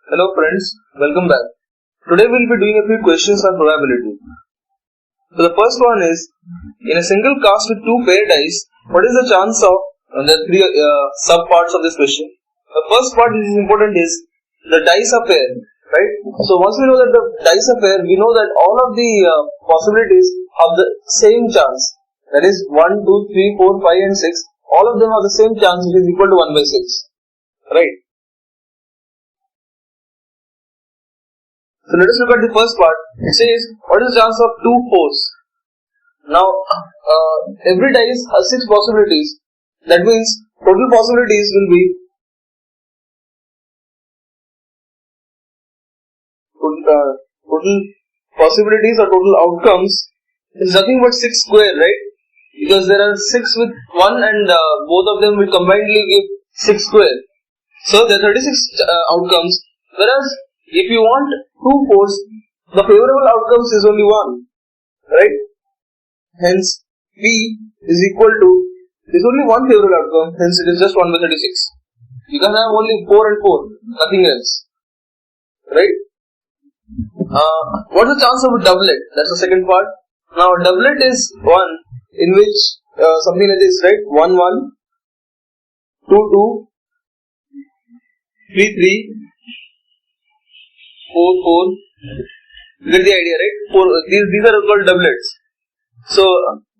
Hello friends, welcome back. Today we'll be doing a few questions on probability. So the first one is, in a single cast with two pair dice, what is the chance of, there are three sub parts of this question. The first part which is important is, the dice are pair, right? So once we know that the dice are pair, we know that all of the possibilities have the same chance. That is 1, 2, 3, 4, 5 and 6. All of them have the same chance, which is equal to 1 by 6. Right? So let us look at the first part. It says, what is the chance of 2 4s? Now, every dice has 6 possibilities. That means, total possibilities will be total possibilities or total outcomes is nothing but 6 square, right? Because there are 6 with 1 and both of them will combinedly give 6 square. So there are 36 outcomes. Whereas if you want 2 4s, the favorable outcomes is only 1, right? Hence, P is equal to, there is only one favorable outcome, hence it is just 1 by 36. You can have only 4 and 4, nothing else, right? What is the chance of a doublet? That's the second part. Now, a doublet is one in which something like this, right? 1 1, 2 2, 3 3, 4 4. You get the idea, right? These are called doublets. So,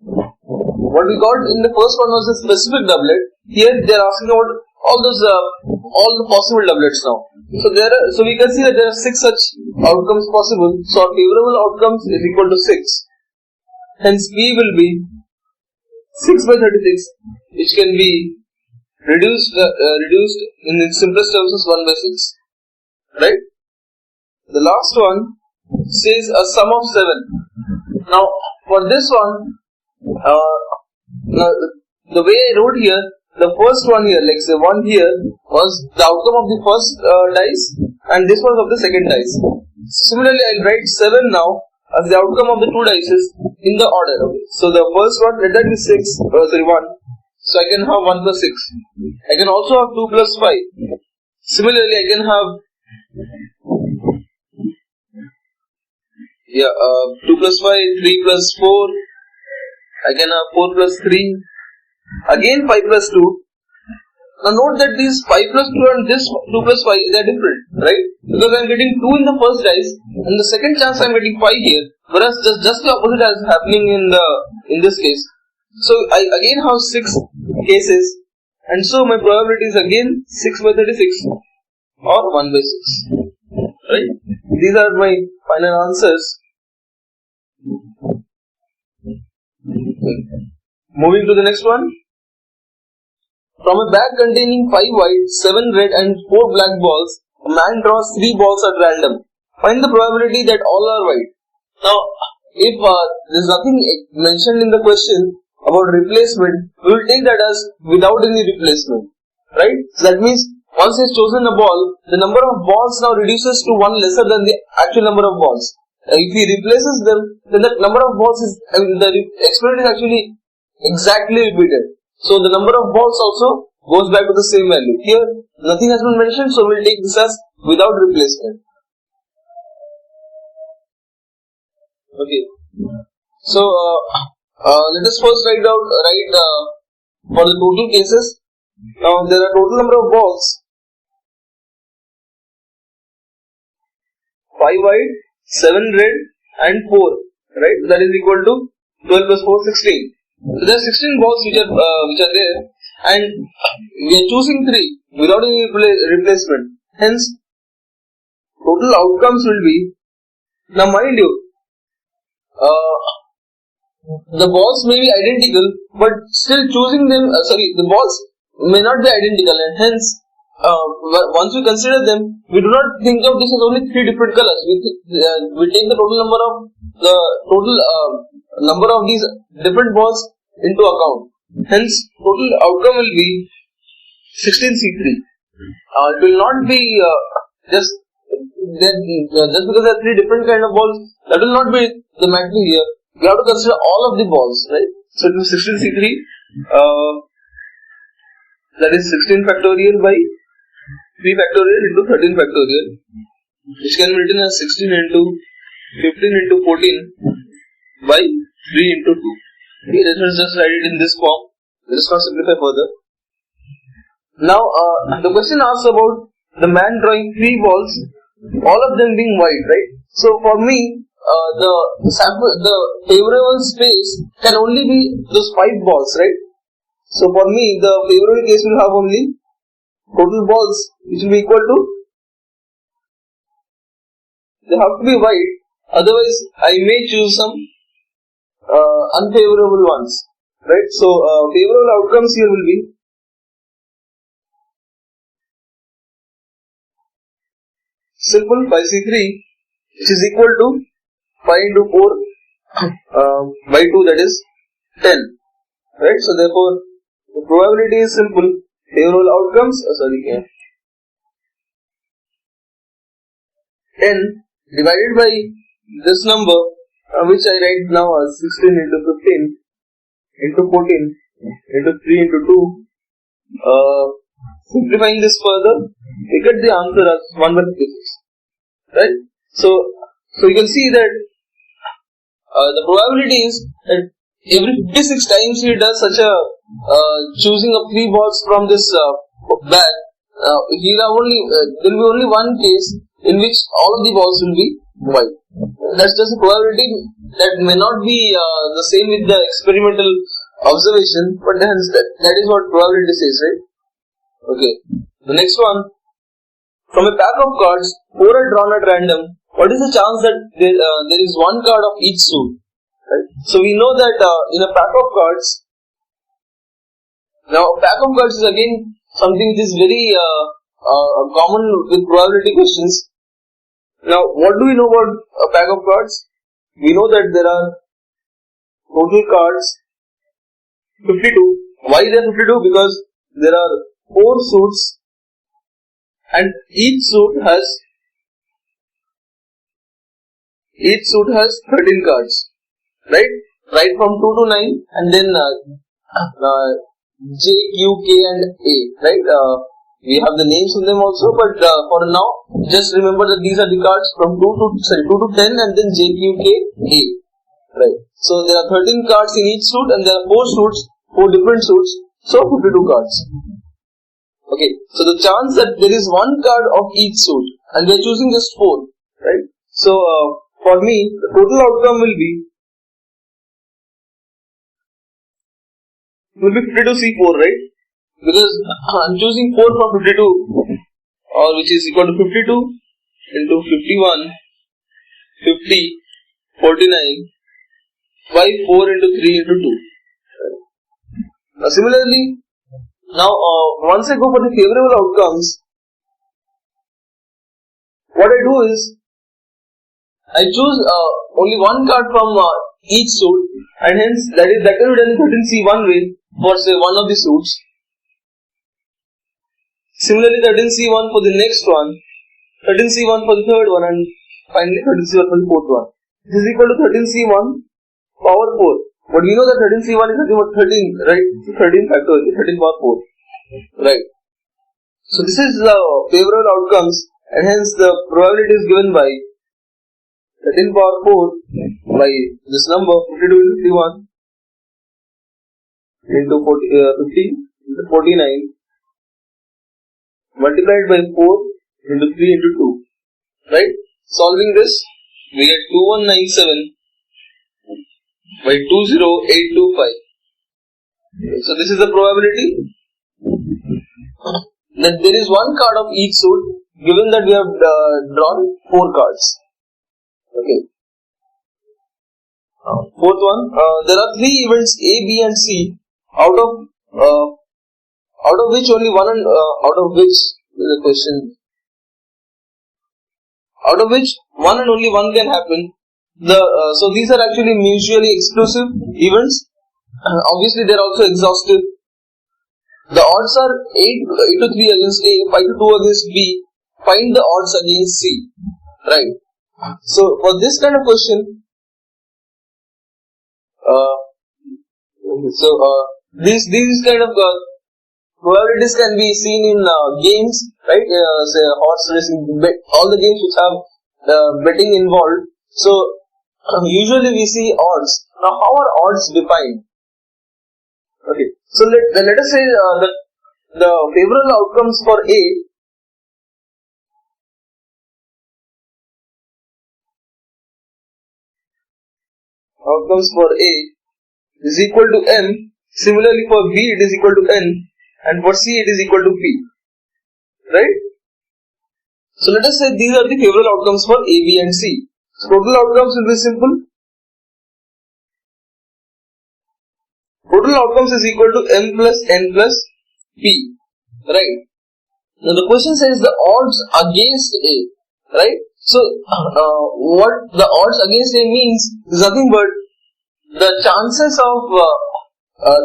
what we got in the first one was a specific doublet. Here they are asking about all the possible doublets now. So we can see that there are 6 such outcomes possible. So our favorable outcomes is equal to 6. Hence P will be 6 by 36, which can be reduced in its simplest terms as 1 by 6. Right? The last one says a sum of 7. Now, for this one, the way I wrote here, the first one here, like say 1 here, was the outcome of the first dice, and this was of the second dice. Similarly, I'll write 7 now as the outcome of the 2 dices in the order. Okay? So the first one, let that be 1. So I can have 1 plus 6. I can also have 2 plus 5. Similarly, I can have 2 plus 5, 3 plus 4, I can have 4 plus 3, again 5 plus 2. Now note that these 5 plus 2 and this 2 plus 5, they are different, right? Because I am getting 2 in the first dice, and the second chance I am getting 5 here, whereas just the opposite is happening in this case. So I again have 6 cases, and so my probability is again 6 by 36 or 1 by 6. Right? These are my final answers. Moving to the next one. From a bag containing 5 white, 7 red and 4 black balls, a man draws 3 balls at random. Find the probability that all are white. Now, if there is nothing mentioned in the question about replacement, we will take that as without any replacement. Right? So that means once he has chosen a ball, the number of balls now reduces to 1 lesser than the actual number of balls. If he replaces them, then the number of balls is, the experiment is actually exactly repeated. So the number of balls also goes back to the same value. Here, nothing has been mentioned, so we will take this as without replacement. Okay. So, let us first write for the total cases. Now, there are total number of balls. 5 white, 7 red and 4, right? That is equal to 12 plus 4, 16. So there are 16 balls which are there, and we are choosing 3 without any replacement. Hence, total outcomes will be, now mind you, the balls may be identical, but still choosing them, the balls may not be identical, and hence, once we consider them, we do not think of this as only 3 different colors. We take the total number of these different balls into account. Hence, total outcome will be 16C3. It will not be just because there are 3 different kind of balls. That will not be the matter here. We have to consider all of the balls, right? So it will be 16C3. That is 16 factorial by 3 factorial into 13 factorial. which can be written as 16 into 15 into 14 by 3 into 2. Okay, let us just write it in this form. Let us not simplify further. Now, the question asks about the man drawing 3 balls, all of them being white, right? So, for me, the favorable space can only be those 5 balls, right? So, for me, the favorable case will have only total balls, which will be equal to, they have to be white, otherwise I may choose some unfavorable ones, right? So, favorable outcomes here will be simple 5C3, which is equal to 5 into 4 by 2, that is 10, right? So, therefore, the probability is simple. Favorable outcomes, 10 divided by this number, which I write now as 16 into 15 into 14 into 3 into 2. Simplifying this further, we get the answer as 1 by 56, right? So you can see that the probability is that every 56 times he does such a choosing of 3 balls from this bag, there will be only one case in which all of the balls will be white. That's just a probability that may not be the same with the experimental observation, but hence that is what probability says, right? Okay. The next one, from a pack of cards, 4 are drawn at random. What is the chance that there is one card of each suit? Right? So we know that in a pack of cards, now a pack of cards is again something which is very common with probability questions. Now, what do we know about a pack of cards? We know that there are total cards 52. Why there are 52? Because there are 4 suits and each suit has 13 cards, right? Right from 2 to 9 and then J, Q, K and A, right? We have the names of them also, but for now, just remember that these are the cards from 2 to 10 and then J, Q, K, A, right? So there are 13 cards in each suit and there are 4 suits, 4 different suits, so 52 cards. Okay, so the chance that there is one card of each suit and we are choosing just 4, right? So for me, the total outcome will be 52C4, right? Because I'm choosing 4 from 52, or which is equal to 52 into 51, 50, 49 by 4 into 3 into 2. Similarly, now once I go for the favorable outcomes, what I do is I choose only one card from each suit, and hence that can be done in 13C1 way for say one of the suits. Similarly, 13C1 for the next one, 13C1 for the third one, and finally 13C1 for the fourth one. This is equal to 13C1 power 4. But we know that 13C1 is nothing but 13, right? So 13 factorial, 13 power 4, right? So this is the favorable outcomes, and hence the probability is given by 13 power 4 by this number 52 into 51 into 50 into 49 multiplied by 4 into 3 into 2, right? Solving this, we get 2197 by 20825. So this is the probability that there is one card of each suit, given that we have drawn 4 cards. Okay. Fourth one, there are 3 events A, B and C, out of which only one and out of which is a question. Out of which one and only one can happen. So these are actually mutually exclusive events. Obviously they are also exhaustive. The odds are 8 to 3 against A, 5 to 2 against B. Find the odds against C. Right. So for this kind of question, these kind of probabilities can be seen in games, right? Say horse racing, all the games which have betting involved. So usually we see odds. Now, how are odds defined? Okay, so let us say the favorable outcomes for A is equal to M. Similarly, for B it is equal to N, and for C it is equal to P. Right? So let us say these are the favorable outcomes for A, B and C. So total outcomes will be simple. Total outcomes is equal to M plus N plus P. Right? Now the question says the odds against A. Right? So what the odds against A means is nothing but the chances of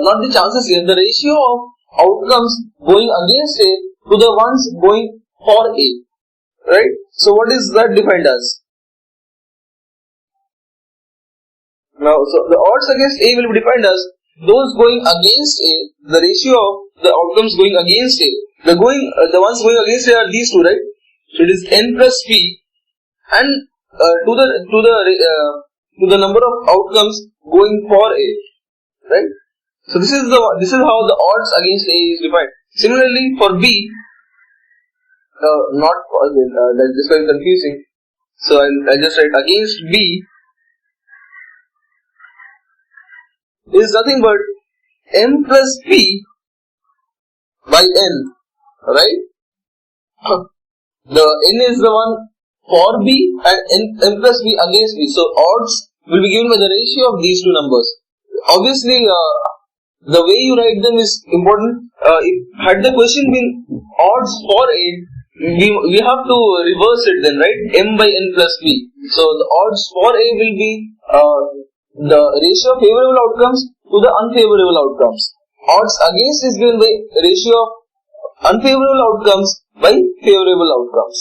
not the chances here, the ratio of outcomes going against A to the ones going for A. Right? So what is that defined as? Now, so the odds against A will be defined as those going against A, the ratio of the outcomes going against A. The ones going against A are these two, right? So it is N plus P, and to the number of outcomes going for A, right? So this is how the odds against A is defined. Similarly, for B, this is very confusing. So I'll just write against B is nothing but M plus P by N, right? The N is the one for B and M plus B against B. So odds will be given by the ratio of these two numbers. Obviously, the way you write them is important. Had the question been odds for A, we have to reverse it then, right? M by N plus B. So the odds for A will be the ratio of favorable outcomes to the unfavorable outcomes. Odds against is given by ratio of unfavorable outcomes by favorable outcomes.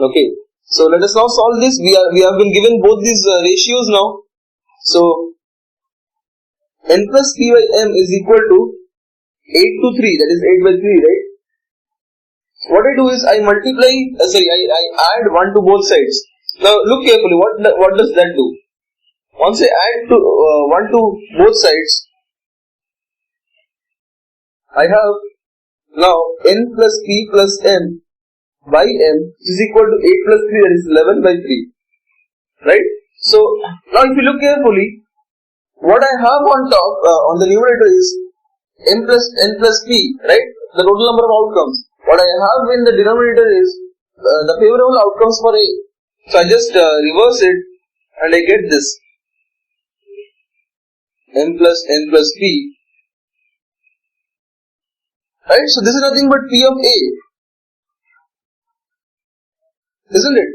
Okay. So let us now solve this. We have been given both these ratios now. So N plus P by M is equal to 8 to 3, that is 8 by 3, right? What I do is I multiply, I add 1 to both sides. Now look carefully, what does that do? Once I add 1 to both sides, I have now N plus P plus M by M is equal to 8 plus 3, that is 11 by 3, right? So now if you look carefully, what I have on top, on the numerator is M plus N plus P, right? The total number of outcomes. What I have in the denominator is the favorable outcomes for A. So I just reverse it and I get this. M plus N plus P. Right? So this is nothing but P of A. Isn't it?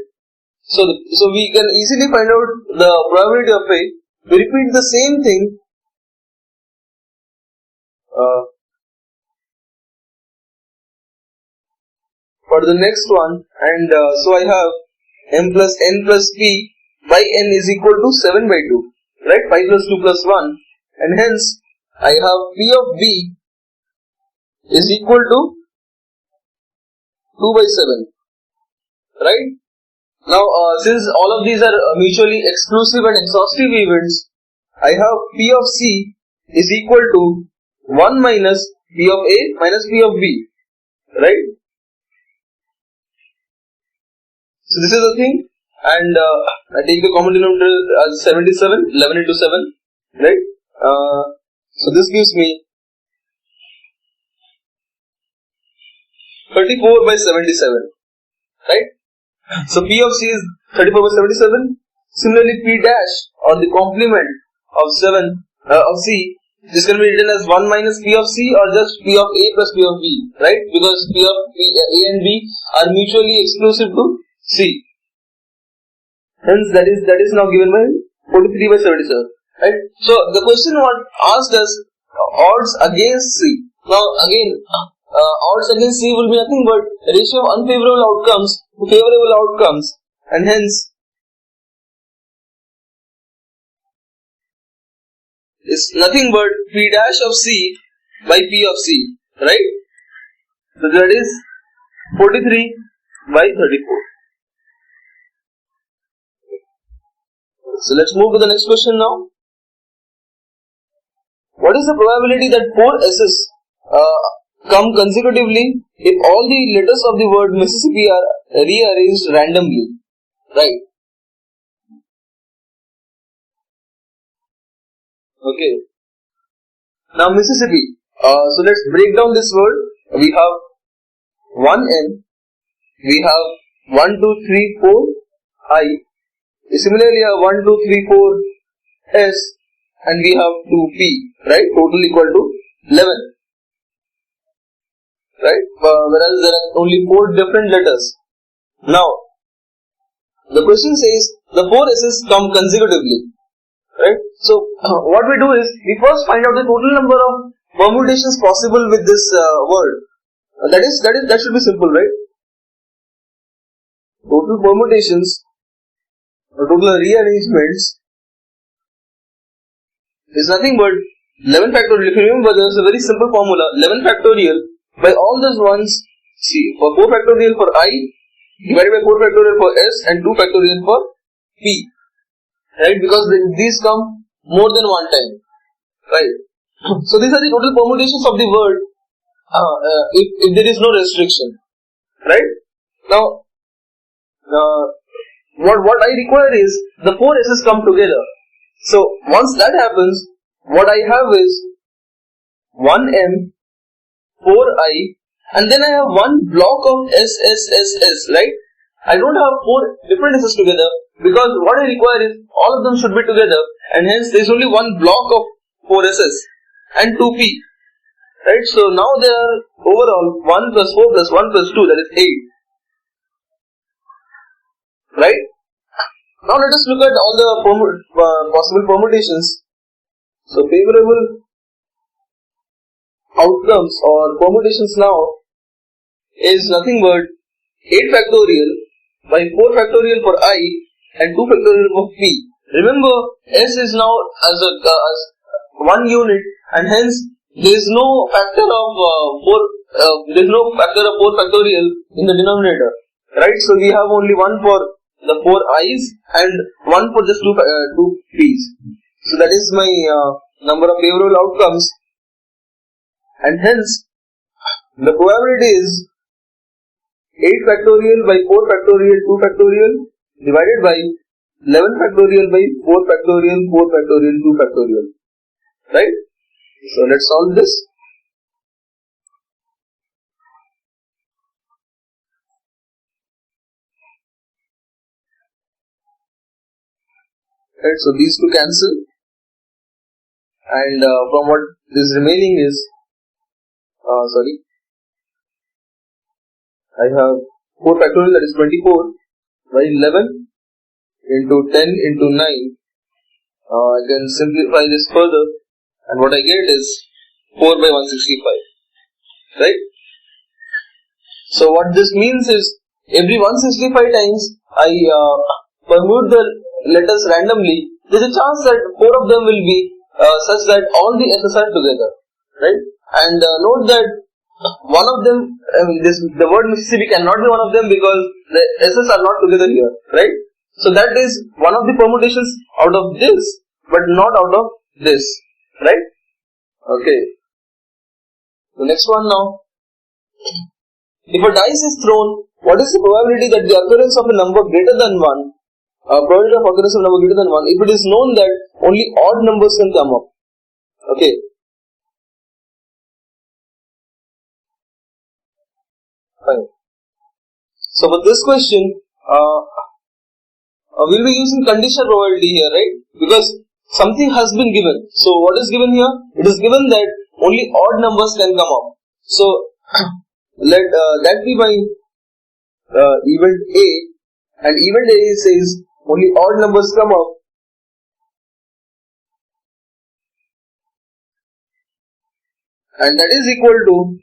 So we can easily find out the probability of A. We repeat the same thing for the next one, and so I have M plus N plus P by N is equal to 7 by 2, right? 5 plus 2 plus 1, and hence I have P of B is equal to 2 by 7, right? Now since all of these are mutually exclusive and exhaustive events, I have P of C is equal to 1 minus P of A minus P of B, right? So this is the thing, and I take the common denominator as 77, 11 into 7, right? So this gives me 34 by 77, right? So P of C is 34 by 77. Similarly, P dash, or the complement of 7 of C, this can be written as 1 minus P of C or just P of A plus P of B, right? Because P of A and B are mutually exclusive to C. Hence that is now given by 43 by 77, right? So the question asked us odds against C. Now again, odds against C will be nothing but ratio of unfavorable outcomes to favorable outcomes, and hence is nothing but P dash of C by P of C, right? So that is 43 by 34. So let's move to the next question now. What is the probability that 4 S's come consecutively if all the letters of the word Mississippi are rearranged randomly? Right. Okay. Now Mississippi. So let's break down this word. We have 1 M. We have 1, 2, 3, 4 I. Similarly, 1, 2, 3, 4 S. And we have 2 P. Right. Total equal to 11. Right. Whereas there are only 4 different letters. Now, the question says the 4 S's come consecutively. Right. So, what we do is we first find out the total number of permutations possible with this word. That should be simple, right? Total permutations or total rearrangements is nothing but 11 factorial. If you remember, there is a very simple formula: 11 factorial by all those ones. See, for 4 factorial for I divided by 4 factorial for S and 2 factorial for P. Right, because these come more than one time, right? So these are the total permutations of the word if there is no restriction, right? Now, what I require is the 4 S's come together. So once that happens, what I have is 1 M, 4 I, and then I have one block of S, right? I don't have 4 different S's together, because what I require is all of them should be together, and hence there is only one block of 4 S's and 2 P. Right? So now there are overall 1 plus 4 plus 1 plus 2, that is 8. Right? Now let us look at all the possible permutations. So favorable outcomes or permutations now is nothing but 8 factorial by 4 factorial for I and 2 factorial for P. Remember, S is now as one unit, and hence there is no factor of 4 factorial in the denominator. Right? So we have only one for the 4 I's and one for just 2 P's. So that is my number of favorable outcomes, and hence the probability is 8 factorial by 4 factorial 2 factorial divided by 11 factorial by 4 factorial 4 factorial 2 factorial. Right? So let's solve this. Right, so these two cancel, and from what is remaining is I have 4 factorial, that is 24 by 11 into 10 into 9. I can simplify this further, and what I get is 4 by 165. Right? So what this means is every 165 times I permute the letters randomly, there is a chance that 4 of them will be such that all the S's are together. Right? And note that one of them, the word Mississippi cannot be one of them because the S's are not together here, right? So that is one of the permutations out of this, but not out of this, right? Okay. The next one now. If a dice is thrown, what is the probability that the occurrence of a number greater than 1, probability of occurrence of a number greater than 1, if it is known that only odd numbers can come up? Okay. Fine. So for this question, we'll be using conditional probability here, right? Because something has been given. So what is given here? It is given that only odd numbers can come up. So let that be my event A, and event A says only odd numbers come up. And that is equal to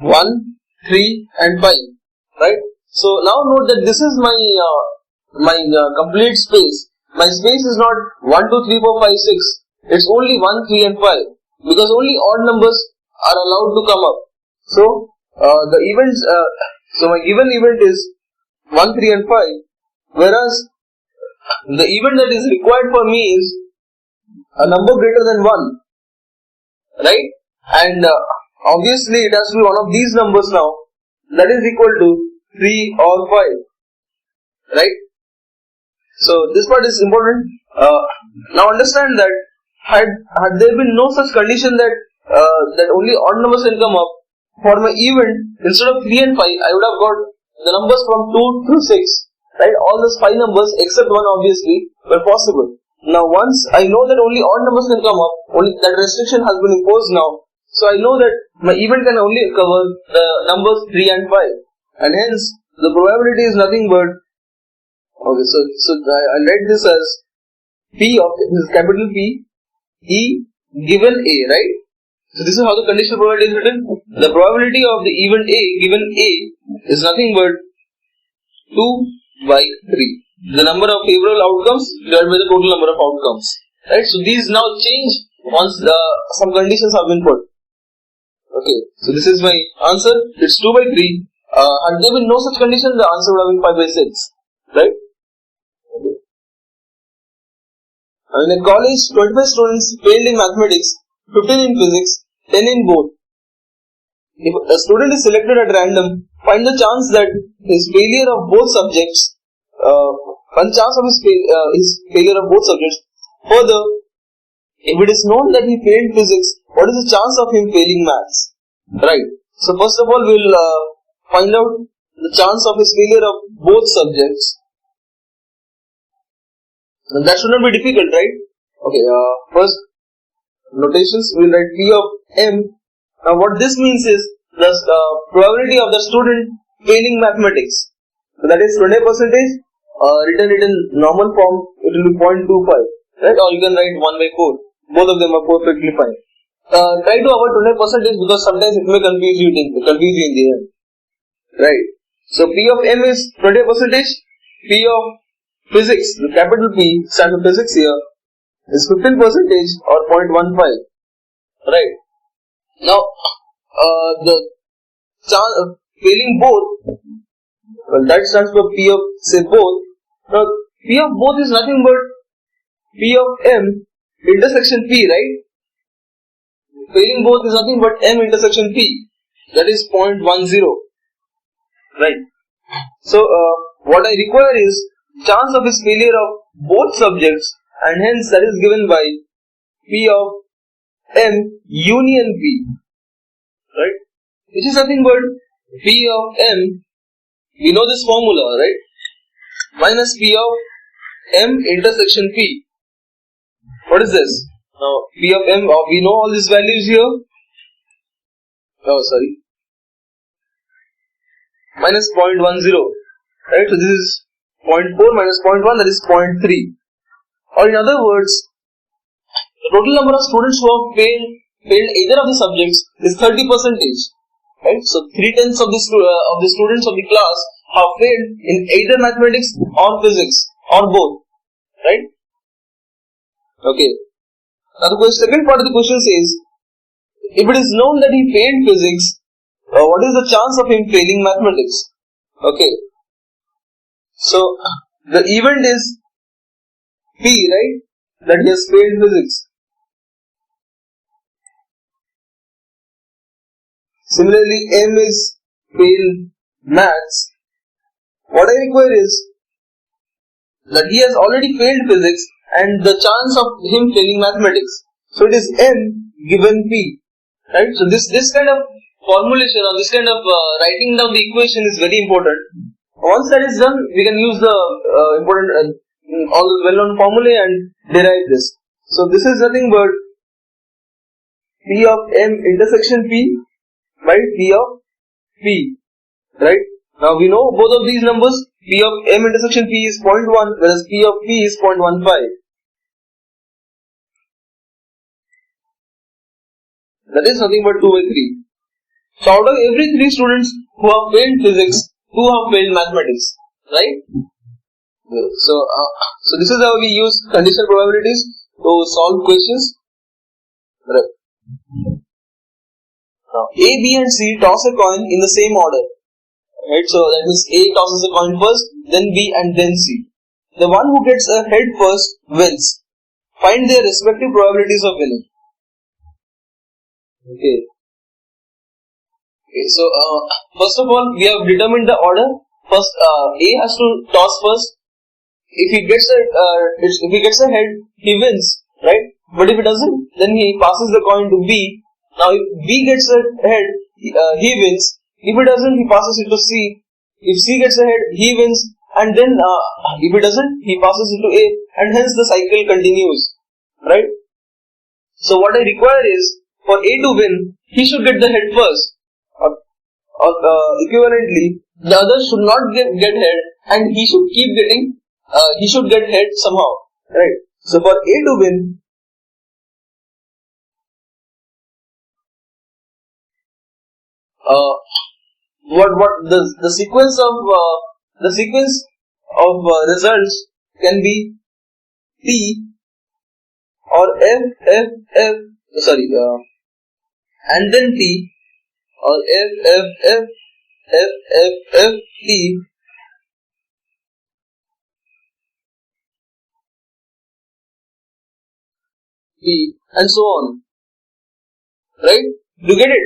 1, 3 and 5, right? So now note that this is my complete space. My space is not 1, 2, 3, 4, 5, 6. It's only 1, 3 and 5, because only odd numbers are allowed to come up. So the events So my given event is 1, 3 and 5, whereas the event that is required for me is a number greater than 1, right? And obviously it has to be one of these numbers now, that is equal to 3 or 5, right? So this part is important. Now understand that had there been no such condition that only odd numbers can come up, for my event, instead of 3 and 5, I would have got the numbers from 2 through 6, right? All those 5 numbers except 1 obviously were possible. Now once I know that only odd numbers can come up, only that restriction has been imposed now, so I know that my event can only cover the numbers 3 and 5, and hence the probability is nothing but, okay, so I write this as P of, this is capital P, E given A, right? So this is how the conditional probability is written. The probability of the event A given A is nothing but 2 by 3. The number of favorable outcomes divided by the total number of outcomes. Right? So these now change once some conditions have been put. Okay. So this is my answer. It's 2 by 3. Had there been no such condition, the answer would have been 5 by 6. Right? Okay. And in a college, 25 students failed in mathematics, 15 in physics, 10 in both. If a student is selected at random, find the chance that his failure of both subjects, his failure of both subjects. Further, if it is known that he failed physics, what is the chance of him failing maths? Right. So first of all, we'll find out the chance of his failure of both subjects. And that should not be difficult, right? Okay. First, notations, we'll write P of M. Now what this means is the probability of the student failing mathematics. So that is 20%, written in normal form, it will be 0.25, right? Or you can write 1 by 4. Both of them are perfectly fine. Try to avoid 20% because sometimes it may confuse you in the end. Right. So P of M is 20%, P of physics, the capital P stands for physics here, is 15% or 0.15. Right. Now, the chance of failing both, well, that stands for P of, say, both. Now, P of both is nothing but P of M intersection P, right? Failing both is nothing but M intersection P. That is 0.10. Right. So, what I require is chance of his failure of both subjects, and hence that is given by P of M union P, right? Which is nothing but P of M, we know this formula, right? Minus P of M intersection P. What is this? Now P of M, we know all these values here. Oh, sorry. Minus 0.10, right? So this is 0.4 minus 0.1, that is 0.3. Or in other words, the total number of students who have failed either of the subjects is 30%. Right? So 3/10 of the students of the class have failed in either mathematics or physics or both. Right? Okay. Now the second part of the question says, if it is known that he failed physics, what is the chance of him failing mathematics? Okay. So the event is P, right? That he has failed physics. Similarly, M is failed maths. What I require is that he has already failed physics and the chance of him failing mathematics. So it is M given P, right? So this kind of formulation or this kind of writing down the equation is very important. Once that is done, we can use the important all the well-known formulae and derive this. So this is nothing but P of M intersection P by P of P, right? Now we know both of these numbers. P of M intersection P is 0.1, whereas P of P is 0.15. That is nothing but 2 by 3. So out of every 3 students who have failed physics, 2 have failed mathematics, right? So this is how we use conditional probabilities to solve questions. Right. Now A, B and C toss a coin in the same order. right? So that means A tosses the coin first, then B, and then C. The one who gets a head first wins. Find their respective probabilities of winning. Okay. So first of all, we have determined the order. First, A has to toss first. If he gets a head, he wins, right? But if he doesn't, then he passes the coin to B. Now, if B gets a head, he wins. If he doesn't, he passes it to C. If C gets a head, he wins. And then, if he doesn't, he passes it to A. And hence the cycle continues, right? So what I require is, for A to win, he should get the head first. Or equivalently, the other should not get head, and he should keep getting, he should get head somehow, right? So for A to win, the sequence of results can be T or F, and then T or F, T, P, and so on, right? You get it?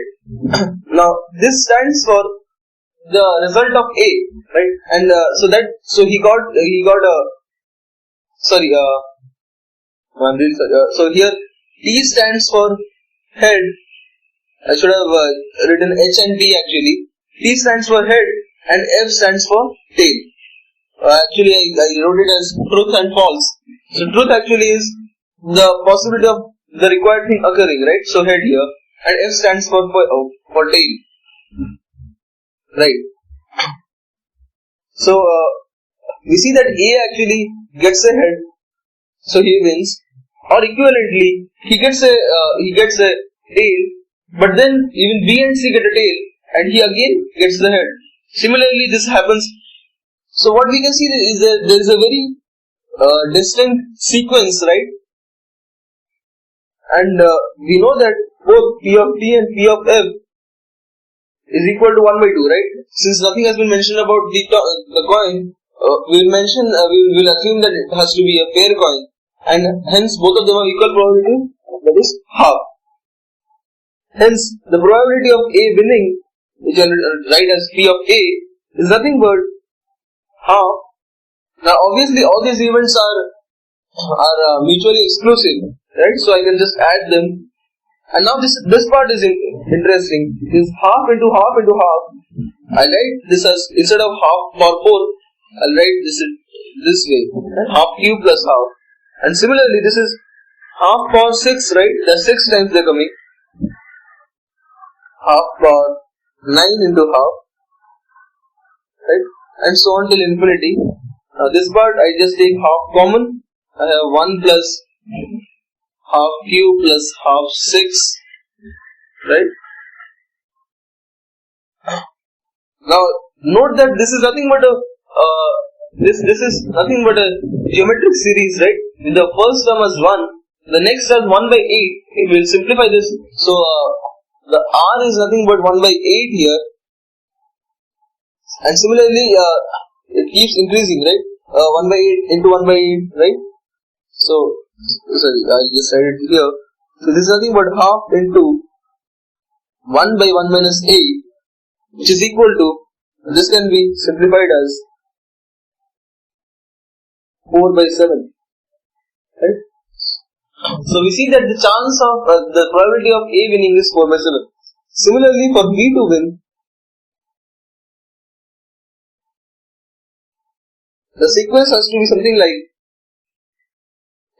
Now this stands for the result of A, right? And so he got I'm really sorry. So here T stands for head. I should have written H and T actually. T stands for head and F stands for tail. Actually, I wrote it as truth and false. So truth actually is the possibility of the required thing occurring, right? So head here, and F stands for tail, right? So we see that A actually gets a head, so he wins. Or equivalently, he gets a tail, but then even B and C get a tail, and he again gets the head. Similarly, this happens. So what we can see is that there is a very distinct sequence, right? And we know that both P of T and P of F is equal to 1 by 2, right? Since nothing has been mentioned about the coin, we'll assume that it has to be a pair coin, and hence both of them have equal probability, that is half. Hence, the probability of A winning, which I write as P of A, is nothing but half. Now, obviously, all these events are mutually exclusive, right? So I can just add them. And now this part is interesting. It is half into half into half. I write this as, instead of half for 4, I'll write this way. Half cube plus half. And similarly, this is half power 6, right? That's 6 times they're coming. Half power 9 into half, right? And so on till infinity. Now this part I just take half common. I have 1 plus half cube plus half 6, right? Now note that this is nothing but a geometric series, right? With the first term as 1, the next as 1 by 8. It will simplify this. So the R is nothing but 1 by 8 here, and similarly it keeps increasing, right? 1 by 8 into 1 by 8, right? So sorry, I'll just write it here. So this is nothing but half into 1 by 1 minus 8, which is equal to, this can be simplified as 4 by 7, right? So we see that the chance of the probability of A winning is 4 by 7. Similarly, for B to win, the sequence has to be something like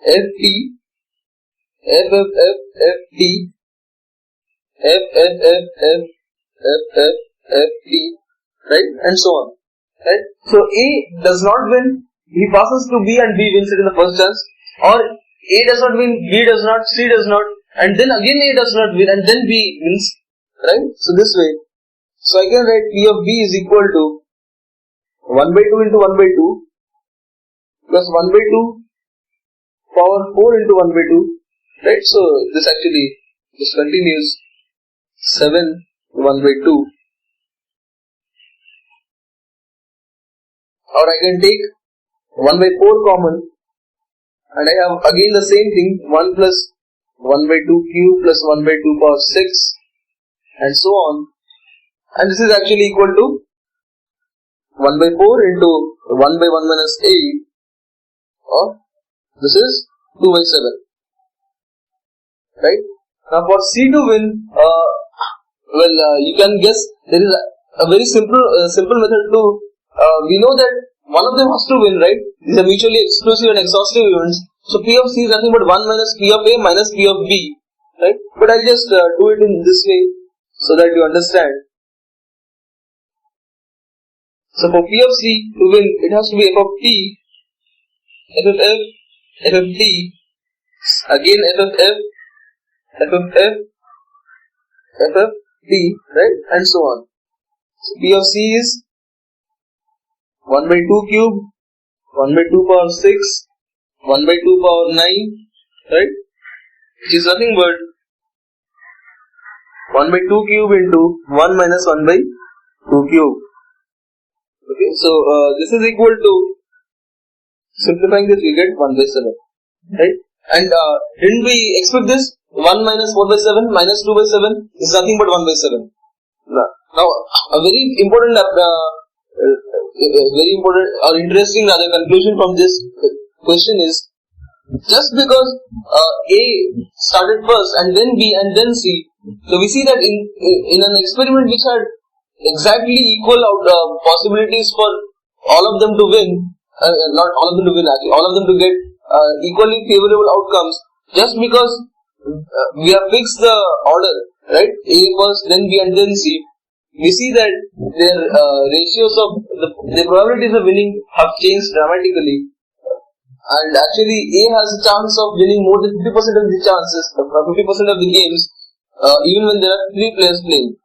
FT, FFFFT, FFFFFT, right? And so on, right? So A does not win, he passes to B and B wins it in the first chance, or A does not win, B does not, C does not, and then again A does not win, and then B wins, right? So this way, so I can write P of B is equal to 1 by 2 into 1 by 2 plus 1 by 2 power 4 into 1 by 2, right? So this continues 7 1 by 2, or I can take 1 by 4 common, and I have again the same thing, 1 plus 1 by 2 cube plus 1 by 2 power 6 and so on, and this is actually equal to 1 by 4 into 1 by 1 minus 8, or this is 2 by 7, right? Now for C to win, you can guess there is a very simple method to, we know that one of them has to win, right? These are mutually exclusive and exhaustive events. So P of C is nothing but 1 minus P of A minus P of B, right? But I'll just do it in this way so that you understand. So for P of C to win, it has to be F of T, F of F, F of T, again F of F, F of F, F of T, right? And so on. So P of C is 1 by 2 cube, 1 by 2 power 6, 1 by 2 power 9, right? Which is nothing but 1 by 2 cube into 1 minus 1 by 2 cube. Okay, so this is equal to, simplifying this we get 1 by 7, right? And didn't we expect this? 1 minus 4 by 7 minus 2 by 7 is nothing but 1 by 7. Now, a very important or interesting conclusion from this question is, just because A started first and then B and then C, so we see that in an experiment which had exactly equal possibilities for all of them to win, not all of them to win actually, all of them to get equally favorable outcomes, just because we have fixed the order, right? A first, then B and then C. We see that their ratios of the probabilities of winning have changed dramatically, and actually A has a chance of winning more than 50% of the chances, 50% of the games, even when there are 3 players playing,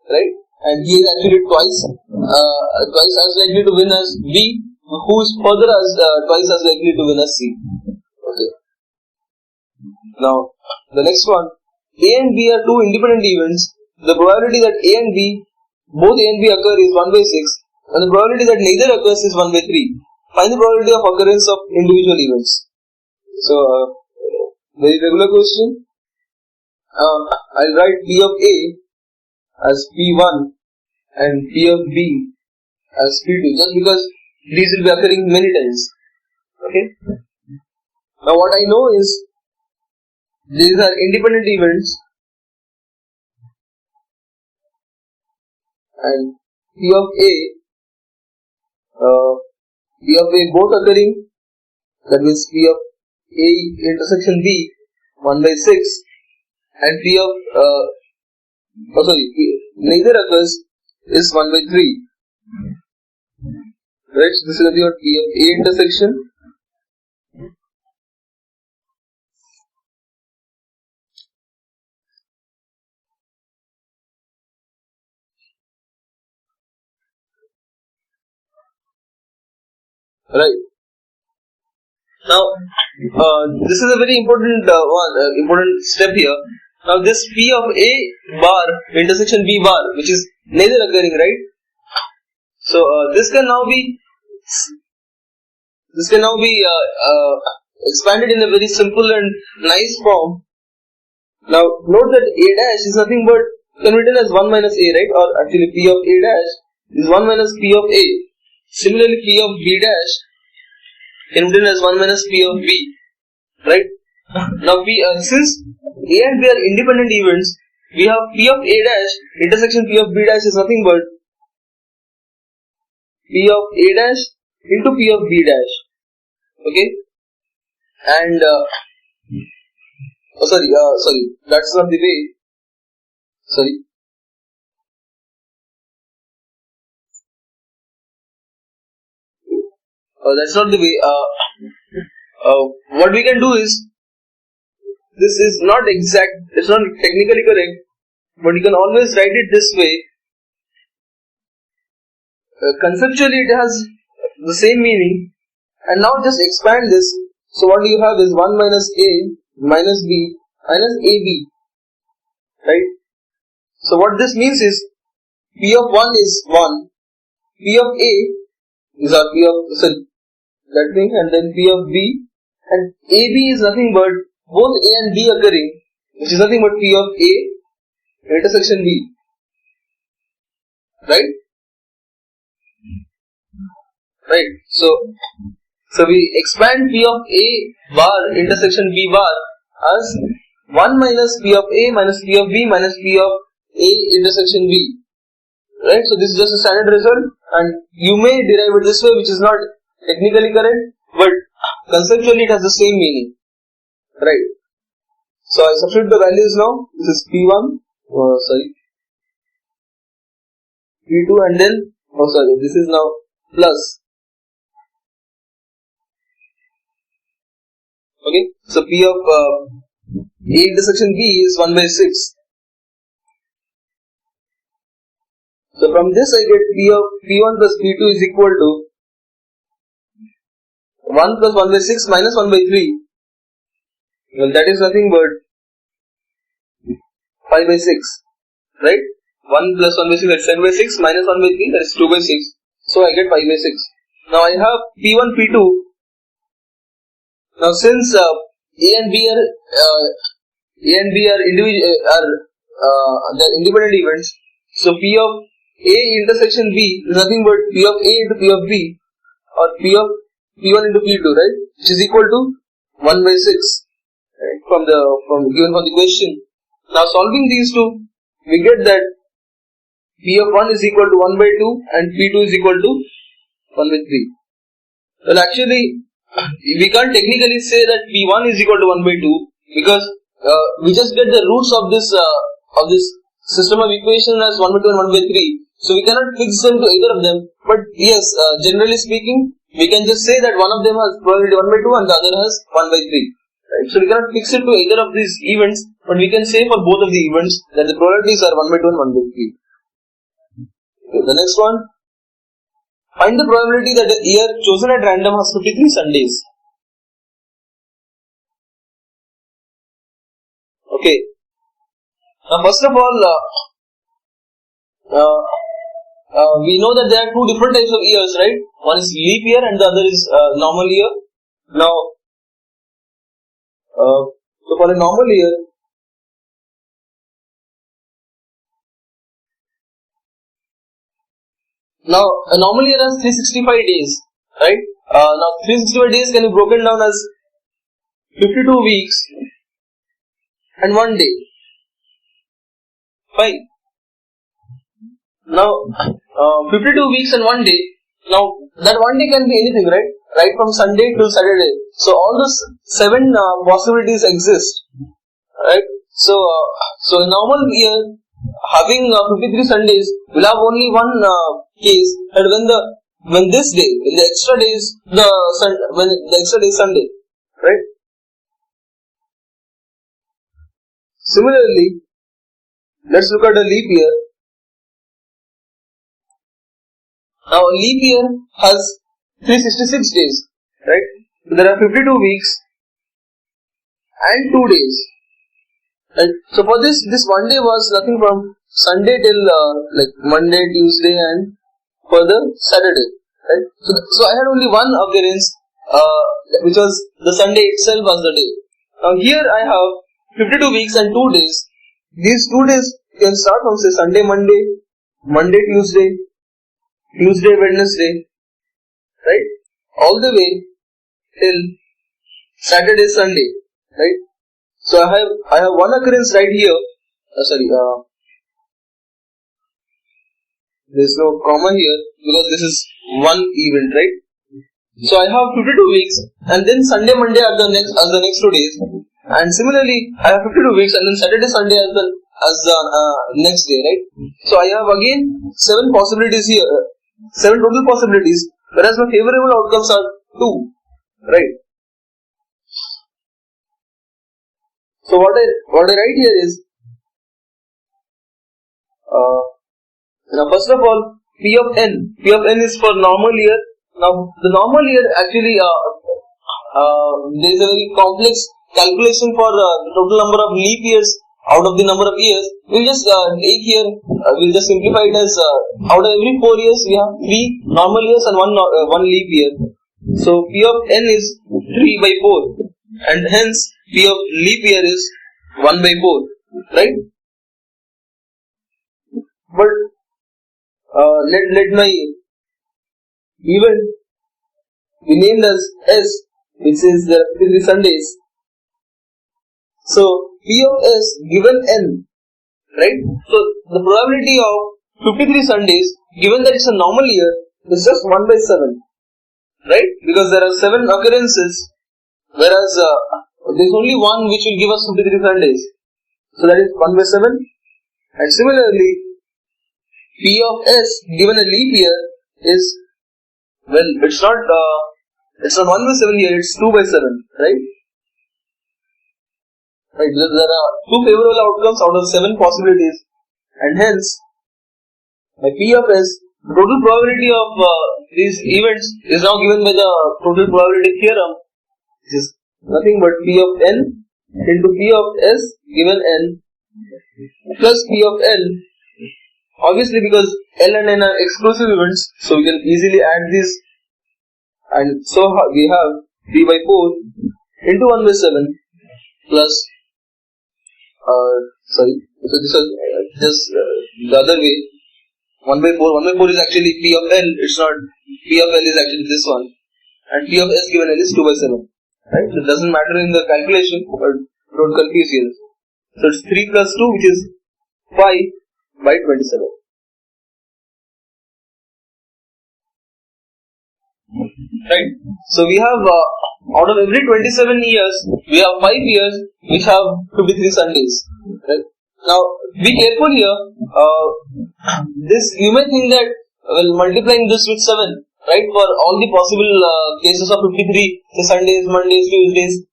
right? And he is actually twice as likely to win as B, who is further as twice as likely to win as C. Okay. Now the next one, A and B are 2 independent events. The probability that A and B, both A and B occur is 1 by 6, and the probability that neither occurs is 1 by 3. Find the probability of occurrence of individual events. So, very regular question. I'll write P of A as P1 and P of B as P2, just because these will be occurring many times. Okay. Now, what I know is these are independent events, and P of A both occurring, that means P of A intersection B 1 by 6, and P of neither occurs is 1 by 3, right? So this is nothing but P of A intersection right. Now, this is a very important important step here. Now, this P of A bar intersection B bar, which is neither occurring, right? So, this can now be expanded in a very simple and nice form. Now, note that A dash is nothing but can be written as 1 minus A, right? Or actually, P of A dash is 1 minus P of A. Similarly, P of B dash can be written as 1 minus P of B, right? Now, since A and B are independent events, we have P of A dash intersection P of B dash is nothing but P of A dash into P of B dash, okay? And that's not the way. That's not the way. What we can do is, this is not exact, it's not technically correct, but you can always write it this way. Conceptually it has the same meaning, and now just expand this. So what you have is 1 minus A minus B minus AB, right? So what this means is, P of 1 is 1, P of A These are P of that thing, and then P of B, and AB is nothing but both A and B occurring, which is nothing but P of A intersection B, right? Right. So we expand P of A bar intersection B bar as 1 minus P of A minus P of B minus P of A intersection B. Right. So this is just a standard result, and you may derive it this way, which is not technically correct, but conceptually it has the same meaning. Right. So I substitute the values now. This is P1, P2, and then this is now plus. Okay, so P of A intersection B is 1 by 6. So from this I get P of P1 plus P2 is equal to 1 plus 1 by 6 minus 1 by 3. Well, that is nothing but 5 by 6, right? 1 plus 1 by 6, that's 7 by 6 minus 1 by 3, that is 2 by 6. So I get 5 by 6. Now I have P1, P2. Now since A and B are they're independent events, so P of A intersection B is nothing but P of A into P of B, or P of P1 into P2, right? Which is equal to 1 by 6, right? Given from the question. Now solving these two, we get that P of 1 is equal to 1 by 2 and P2 is equal to 1 by 3. Well, actually, we can't technically say that P1 is equal to 1 by 2 because we just get the roots of this system of equation as 1 by 2 and 1 by 3. So we cannot fix them to either of them. But yes, generally speaking, we can just say that one of them has probability 1 by 2 and the other has 1 by 3. Right? So we cannot fix it to either of these events, but we can say for both of the events that the probabilities are 1 by 2 and 1 by 3. Okay, the next one. Find the probability that the year chosen at random has 53 Sundays. Okay. Now, first of all, we know that there are two different types of years, right? One is leap year and the other is normal year. Now, so for a normal year, now, a normal year has 365 days, right? Now, 365 days can be broken down as 52 weeks and 1 day. Fine. Now, 52 weeks and 1 day. Now, that 1 day can be anything, right? Right from Sunday to Saturday. So, all those 7 possibilities exist, right? So a normal year having 53 Sundays will have only one case, that when the extra day is Sunday, right? Similarly, let's look at a leap year. Now a leap year has 366 days, right? So there are 52 weeks and 2 days. Right? So for this 1 day was nothing from Sunday till Monday, Tuesday and further Saturday. Right? So I had only one occurrence, which was the Sunday itself was the day. Now here I have 52 weeks and 2 days. These 2 days can start from say Sunday, Monday, Monday, Tuesday, Tuesday, Wednesday, right? All the way till Saturday, Sunday, right? So I have one occurrence right here. There is no comma here because this is one event, right? So I have 52 weeks and then Sunday, Monday are the next 2 days, and similarly I have 52 weeks and then Saturday, Sunday as the next day, right? So I have again 7 possibilities here, 7 total possibilities, whereas my favorable outcomes are 2, right? So what I write here is, now first of all, P of n is for normal year. Now the normal year actually there is a very complex calculation for the total number of leap years out of the number of years, we'll just take here, we'll just simplify it as out of every 4 years we have 3 normal years and one leap year. So P of n is 3 by 4 and hence P of leap year is 1 by 4, right? But let my event be named as S, which is the 53 Sundays. So P of S given n, right? So the probability of 53 Sundays, given that it's a normal year, is just 1 by 7, right? Because there are 7 occurrences, whereas there's only one which will give us 53 Sundays. So that is 1 by 7. And similarly, P of S given a leap year is, well, it's not 1 by 7 here, it's 2 by 7, right? Right, there are 2 favorable outcomes out of 7 possibilities, and hence, by P of S, the total probability of these events is now given by the total probability theorem, which is nothing but P of n into P of S given n plus P of n. Obviously, because L and N are exclusive events, so we can easily add this, and so we have 3 by 4 into 1 by 7 plus so this is just the other way, 1 by 4 is actually P of L, it's not, P of L is actually this one, and P of S given L is 2 by 7, right? It doesn't matter in the calculation, but don't confuse here. So it's 3 plus 2, which is 5 by 27. Right? So we have out of every 27 years, we have 5 years which have 53 Sundays. Right? Now, be careful here. This you may think that multiplying this with 7, right, for all the possible cases of 53, the Sundays, Mondays, Tuesdays,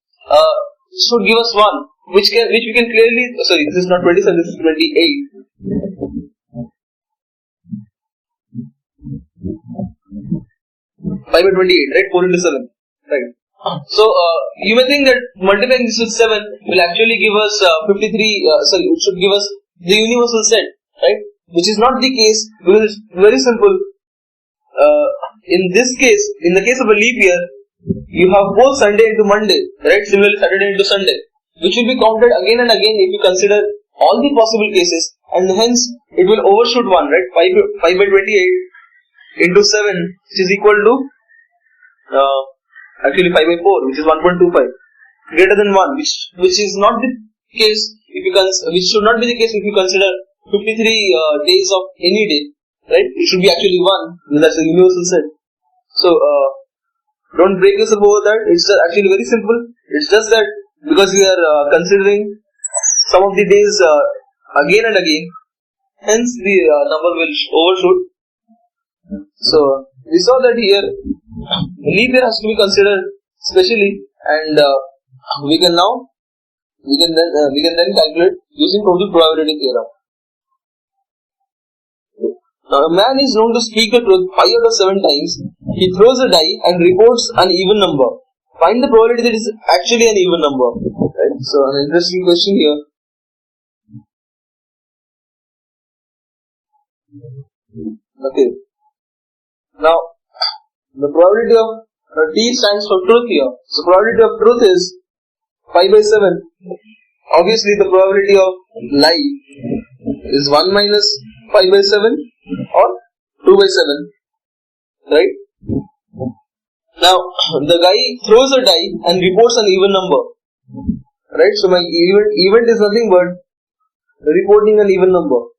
should give us 1, which we can clearly. Sorry, this is not 27. This is 28. 5 by 28, right? 4 into 7, right? So, you may think that multiplying this with 7 will actually give us 53, it should give us the universal set, right? Which is not the case, because it's very simple. In this case, in the case of a leap year, you have both Sunday into Monday, right? Similarly, Saturday into Sunday, which will be counted again and again if you consider all the possible cases, and hence it will overshoot 1, right? 5 by 28 into 7, which is equal to actually 5 by 4, which is 1.25, greater than 1, which is not the case if you which should not be the case if you consider 53 days of any day, right? It should be actually 1, and that's a universal set. So don't break yourself over that. It's actually very simple. It's just that because we are considering some of the days again and again, hence the number will overshoot. So we saw that here leap year has to be considered specially, and we can then calculate using total probability theorem. Now, a man is known to speak the truth 5 out of 7 times. He throws a die and reports an even number. Find the probability that it is actually an even number. Right? So, an interesting question here. Okay. Now, the probability of T stands for truth here. So, probability of truth is 5 by 7. Obviously, the probability of lie is 1 minus 5 by 7 or 2 by 7. Right? Now, the guy throws a die and reports an even number. Right? So, my event is nothing but reporting an even number.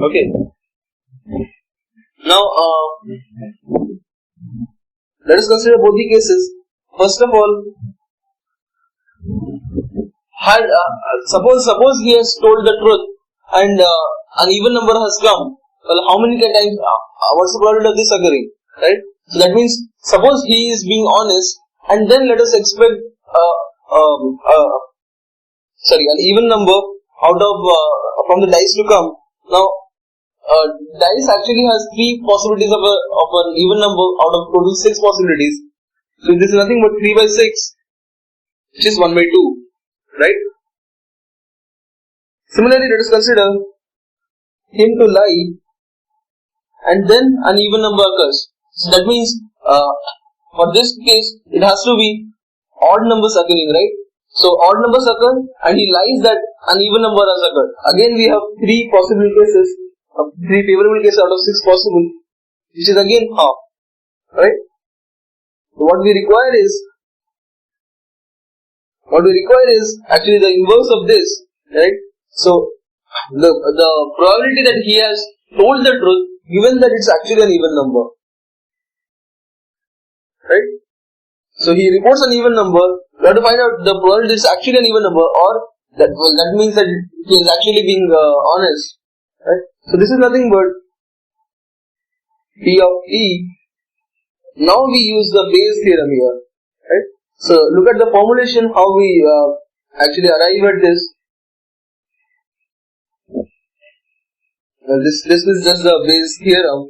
Okay. Now, let us consider both the cases. First of all, suppose he has told the truth and an even number has come. Well, how many times? What's the probability of this occurring? Right. So that means, suppose he is being honest, and then let us expect an even number out of from the dice to come. Now, dice actually has 3 possibilities of an even number out of total 6 possibilities. So this is nothing but 3 by 6, which is 1 by 2, right? Similarly, let us consider him to lie, and then an even number occurs. So that means for this case it has to be odd numbers occurring, right? So odd numbers occur and he lies that an even number has occurred. Again we have 3 possible cases, 3 favorable cases out of 6 possible, which is again half, right? So what we require is actually the inverse of this, right? So the probability that he has told the truth, given that it's actually an even number, right? So he reports an even number. We have to find out the probability is actually an even number, or that means that he is actually being honest, right? So this is nothing but P of E. Now we use the Bayes theorem here, right? So look at the formulation, how we actually arrive at this. This is just the Bayes theorem,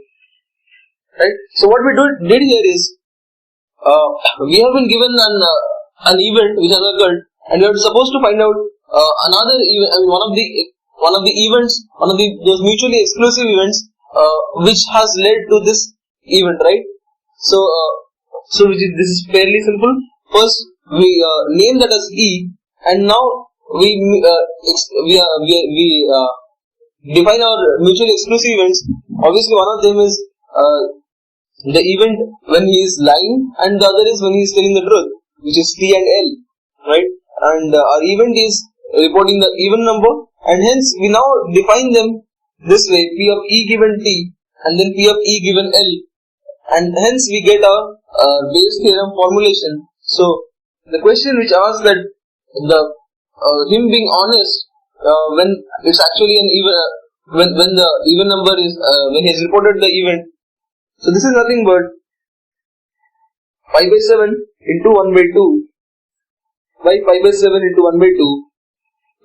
right? So what we did here is we have been given an event which has occurred, and we are supposed to find out another event. I mean, one of the events, those mutually exclusive events which has led to this event, right? So this is fairly simple. First, we name that as E, and now we define our mutually exclusive events. Obviously, one of them is the event when he is lying, and the other is when he is telling the truth, which is T and L, right? And our event is reporting the even number, and hence we now define them this way: P of E given T, and then P of E given L, and hence we get our Bayes theorem formulation. So the question which asks that him being honest when it's actually an even when the even number is when he has reported the event. So this is nothing but 5 by 7 into 1 by 2 by 5 by 7 into 1 by 2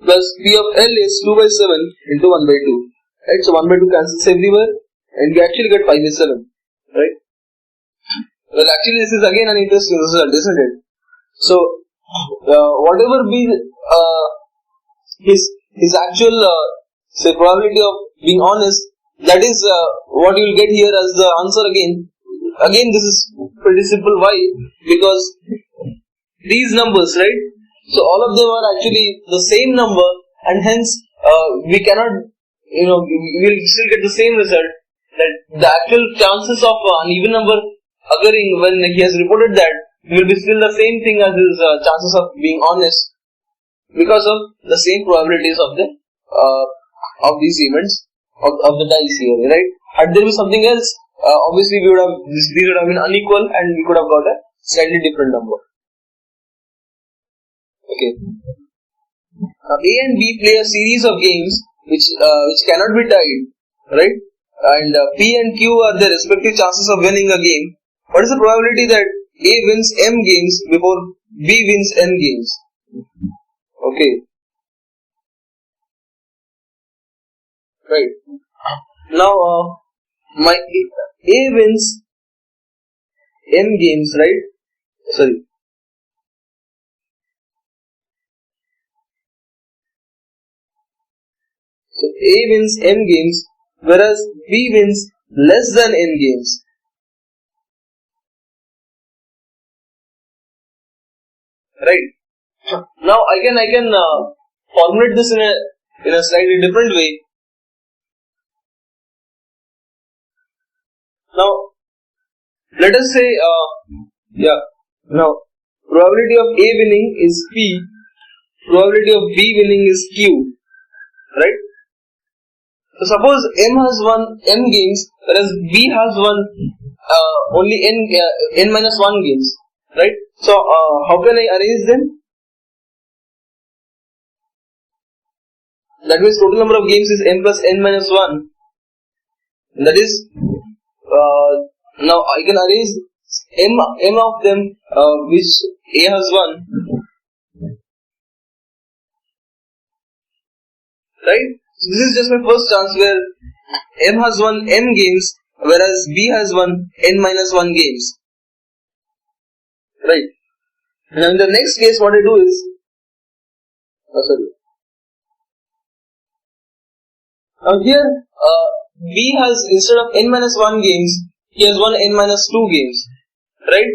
plus P of L is 2 by 7 into 1 by 2, right? So 1 by 2 cancels everywhere, and we actually get 5 by 7, right? Well, actually this is again an interesting result, isn't it? So whatever be his actual say probability of being honest, that is what you will get here as the answer again. Again, this is pretty simple. Why? Because these numbers, right? So all of them are actually the same number, and hence we cannot, we will still get the same result. That the actual chances of an even number occurring when he has reported that will be still the same thing as his chances of being honest, because of the same probabilities of the of these events of the dice here, right? Had there been something else, obviously these would have been unequal, and we could have got a slightly different number. Okay. A and B play a series of games which cannot be tied, right? And P and Q are their respective chances of winning a game. What is the probability that A wins M games before B wins N games? Okay. Right. Now, my A wins M games, right? Sorry. So A wins M games, whereas B wins less than N games. Right. Now I can formulate this in a slightly different way. Now let us say now probability of A winning is P, probability of B winning is Q, right? So suppose M has won M games, whereas B has won only N minus 1 games, right? So how can I arrange them? That means total number of games is M plus N minus 1. That is now I can arrange M of them which A has won, right? This is just my first chance where M has won M games, whereas B has won N minus 1 games. Right. Now in the next case, what I do is, now here B has, instead of N minus 1 games, he has won N minus 2 games. Right.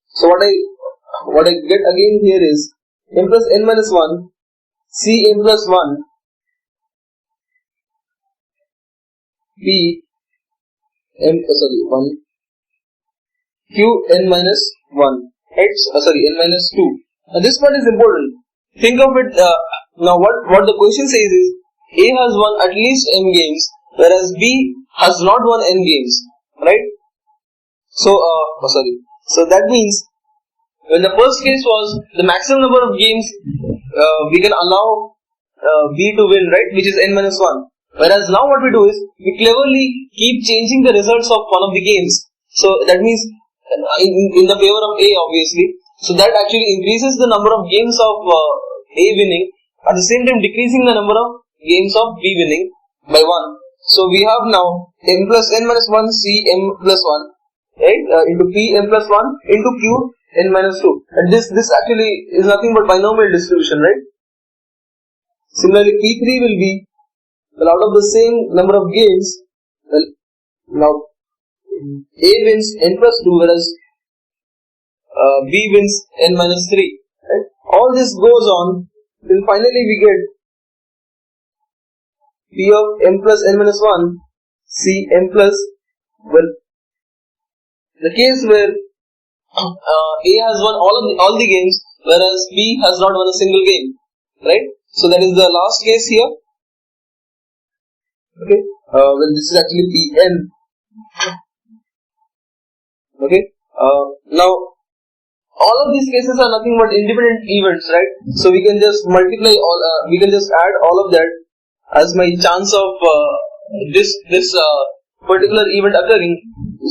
So what I get again here is M plus N minus 1 C M plus 1 P M 1 Q N minus 1 N minus 2. Now this part is important. Think of it. Now what the question says is A has won at least M games, whereas B has not won N games. Right? So So that means when the first case was the maximum number of games we can allow B to win, right, which is N minus 1. Whereas now what we do is we cleverly keep changing the results of one of the games. So that means in the favor of A, obviously. So that actually increases the number of games of A winning, at the same time decreasing the number of games of B winning by 1. So we have now M plus N minus 1 C M plus 1, right, into P M plus 1 into Q N minus 2. And this actually is nothing but binomial distribution, right? Similarly, P3 will be, well, out of the same number of games, well, now A wins N plus 2, whereas B wins N minus 3. Right? All this goes on till finally we get P of M plus N minus 1 C M plus, well, the case where A has won all the games, whereas B has not won a single game, right? So that is the last case here. Okay. Well, this is actually Pn. Okay. Now all of these cases are nothing but independent events, right? So we can just multiply all. We can just add all of that as my chance of this particular event occurring.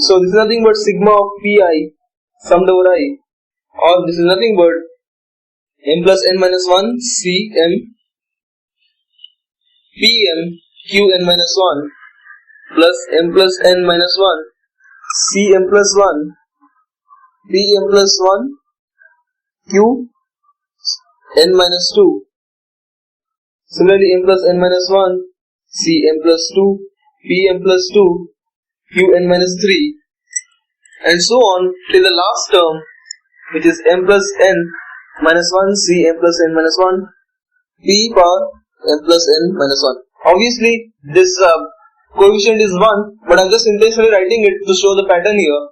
So this is nothing but sigma of Pi summed over I, or this is nothing but M plus N minus 1 C M P M Q N minus 1 plus M plus N minus 1 C M plus 1 P M plus 1 Q N minus 2. Similarly, M plus N minus 1 C M plus 2 P M plus 2 Q N minus 3, and so on till the last term, which is M plus N minus 1 C M plus N minus 1 P power M plus N minus 1. Obviously, this coefficient is 1, but I am just intentionally writing it to show the pattern here,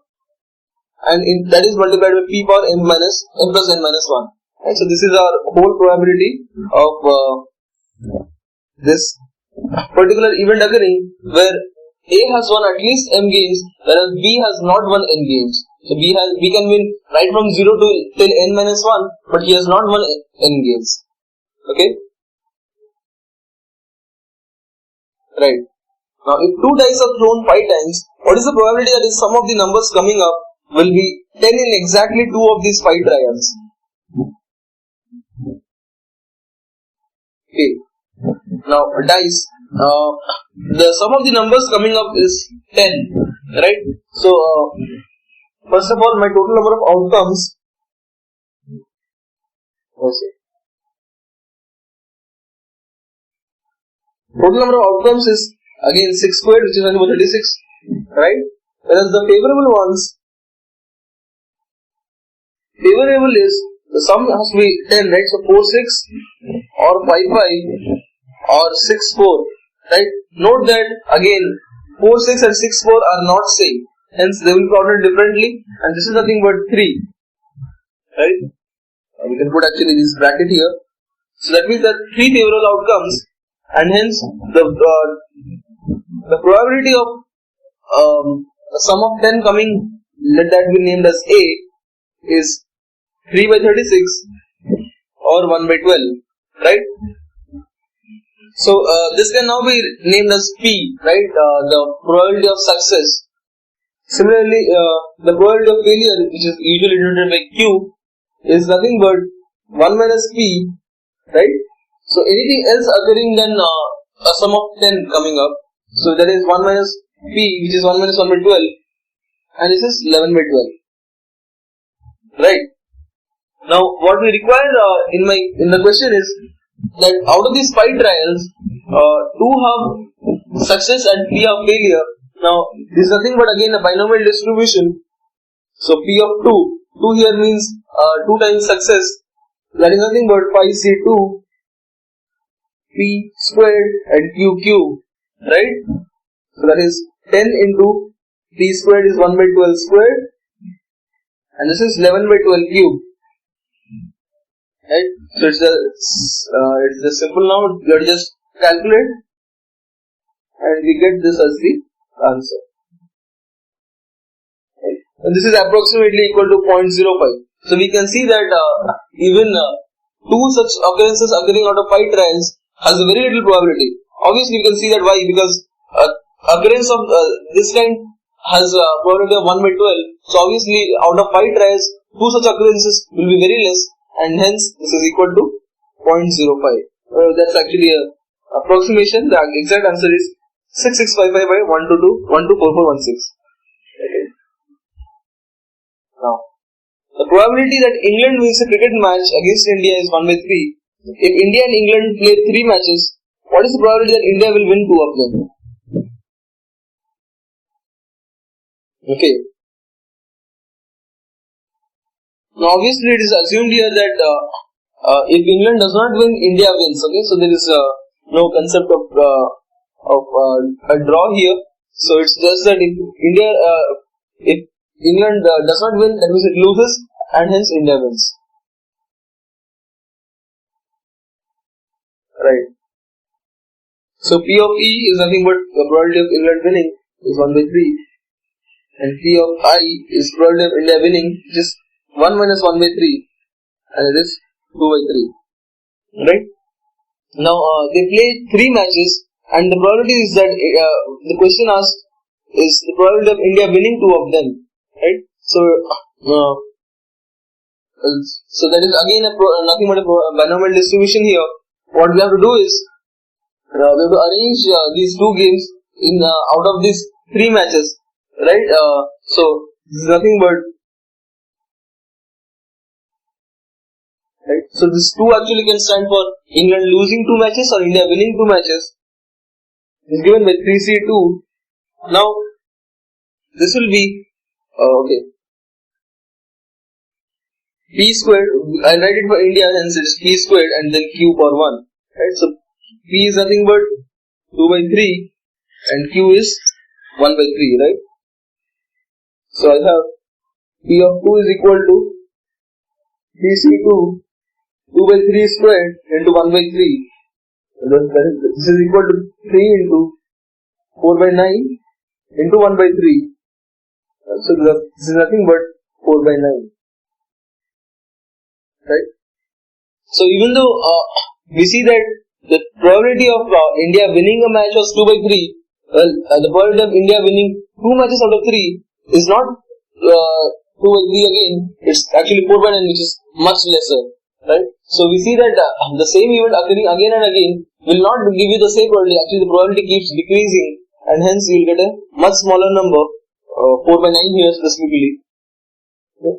and that is multiplied by P power M plus N minus 1. Right? So this is our whole probability of this particular event occurring where A has won at least M games, whereas B has not won N games. So B can win right from 0 till N minus 1, but he has not won N games. Okay? Right. Now, if 2 dice are thrown 5 times, what is the probability that the sum of the numbers coming up will be 10 in exactly 2 of these 5 trials? Okay. Now, dice. The sum of the numbers coming up is 10, right? So, first of all, my total number of outcomes. Total number of outcomes is again 6 squared, which is 36, right? Whereas the favorable ones, favorable is the sum has to be 10, right? So 4 6 or 5 5 or 6 4. Right? Note that again 4, 6 and 6, 4 are not same. Hence they will be plotted differently, and this is nothing but 3. Right? We can put actually this bracket here. So that means that 3 favorable outcomes, and hence the probability of a sum of 10 coming, let that be named as A, is 3 by 36 or 1 by 12. Right? So this can now be named as P, right? The probability of success. Similarly, the probability of failure, which is usually denoted by Q, is nothing but 1 minus P, right? So anything else occurring than a sum of 10 coming up. So that is 1 minus p, which is 1 minus 1 by 12, and this is 11 by 12. Right. Now what we require in the question is that out of these 5 trials, 2 have success and 3 have failure. Now this is nothing but again a binomial distribution. So p of 2 here means 2 times success. That is nothing but 5c2 p squared and q, right? So that is 10 into p squared is 1 by 12 squared, and this is 11 by 12 cube, right? So it's just simple now. You have to just calculate, and we get this as the answer. Right? And this is approximately equal to 0.05. So we can see that even 2 such occurrences occurring out of 5 trials has a very little probability. Obviously, you can see that why, because occurrence of this kind has a probability of 1 by 12. So obviously, out of 5 trials, 2 such occurrences will be very less, and hence this is equal to 0.05. That's actually a approximation. The exact answer is 6655 by 122 124416. Okay. Now, the probability that England wins a cricket match against India is 1 by 3. If India and England play 3 matches, what is the probability that India will win 2 of them? Okay. Now obviously it is assumed here that if England does not win, India wins. Okay, so there is no concept of a draw here. So it's just that if England does not win, that means it loses, and hence India wins. Right. So P of E is nothing but the probability of England winning is 1 by 3, and P of I is probability of India winning, which is 1 minus 1 by 3, and it is 2 by 3. Right. Now they play 3 matches, and the probability is that the question asked is the probability of India winning 2 of them. Right. So that is again nothing but a binomial distribution here. What we have to do is we have to arrange these 2 games in out of these 3 matches, right? So this is nothing but right. So this 2 actually can stand for England losing 2 matches or India winning 2 matches. It is given by 3c2. Now this will be okay. P squared, I'll write it for India, hence it's P squared and then Q power 1. Right? So P is nothing but 2 by 3 and Q is 1 by 3, right? So I have P of 2 is equal to PC2 2 by 3 squared into 1 by 3. This is equal to 3 into 4 by 9 into 1 by 3. So this is nothing but 4 by 9. Right? So even though we see that the probability of India winning a match was 2 by 3, well, the probability of India winning 2 matches out of 3 is not 2 by 3 again, it's actually 4 by 9, which is much lesser. Right? So we see that the same event occurring again and again will not give you the same probability. Actually the probability keeps decreasing, and hence you will get a much smaller number, 4 by 9 here specifically. Okay.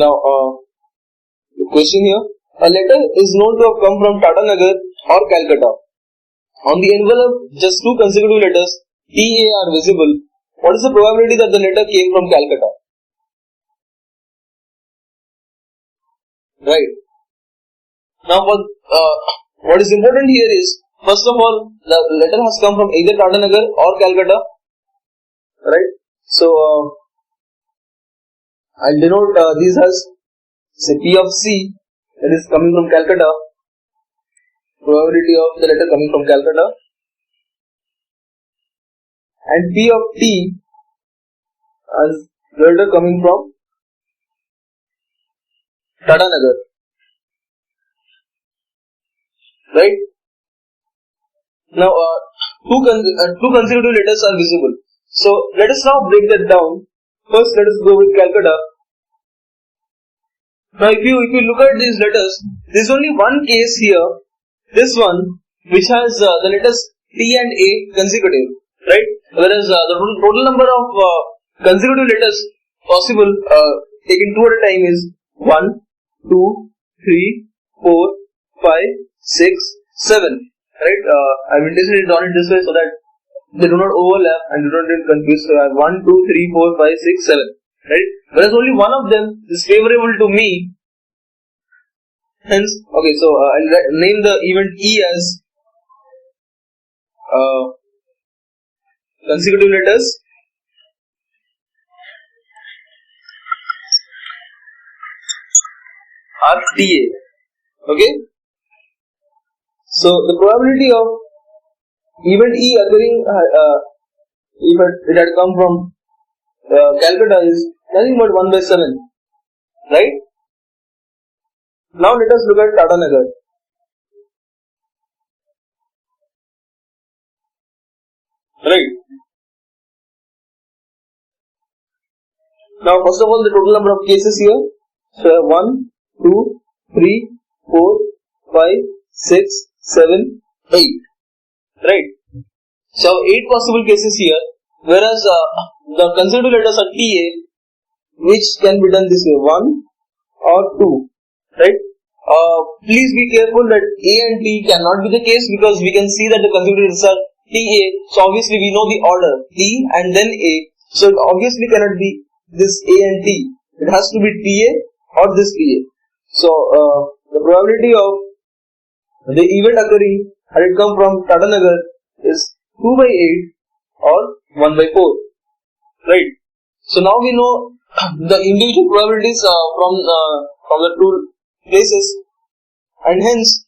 Now, the question here, a letter is known to have come from Tata Nagar or Calcutta. On the envelope, just 2 consecutive letters TA are visible. What is the probability that the letter came from Calcutta? Right. Now, what is important here is, first of all, the letter has come from either Tata Nagar or Calcutta. Right. So, I'll denote these as, say, P of C, that is coming from Calcutta, probability of the letter coming from Calcutta, and P of T as the letter coming from Tata Nagar. Right? Now, 2 consecutive letters are visible. So, let us now break that down. First, let us go with Calcutta. Now if you look at these letters, there is only one case here, this one, which has the letters T and A consecutive, right? Whereas the total number of consecutive letters possible taken two at a time is 1, 2, 3, 4, 5, 6, 7. Right? I've intentionally drawn it this way so that they do not overlap and do not get confused. So I have 1, 2, 3, 4, 5, 6, 7. Right? Whereas only one of them is favorable to me. Hence, okay, so I'll name the event E as consecutive letters are TA. Okay? So the probability of event E occurring if it had come from Calcutta is nothing but 1 by 7. Right? Now let us look at Tata Nagar. Right. Now first of all the total number of cases here. So 1, 2, 3, 4, 5, 6, 7, 8. Right. So 8 possible cases here. Whereas the consecutive letters are TA, which can be done this way, 1 or 2. Right. Please be careful that A and T cannot be the case because we can see that the consecutive letters are TA. So obviously we know the order T and then A. So it obviously cannot be this A and T. It has to be TA or this TA. So the probability of the event occurring had it come from Tata Nagar is 2 by 8 or 1 by 4. Right. So now we know the individual probabilities from the two places, and hence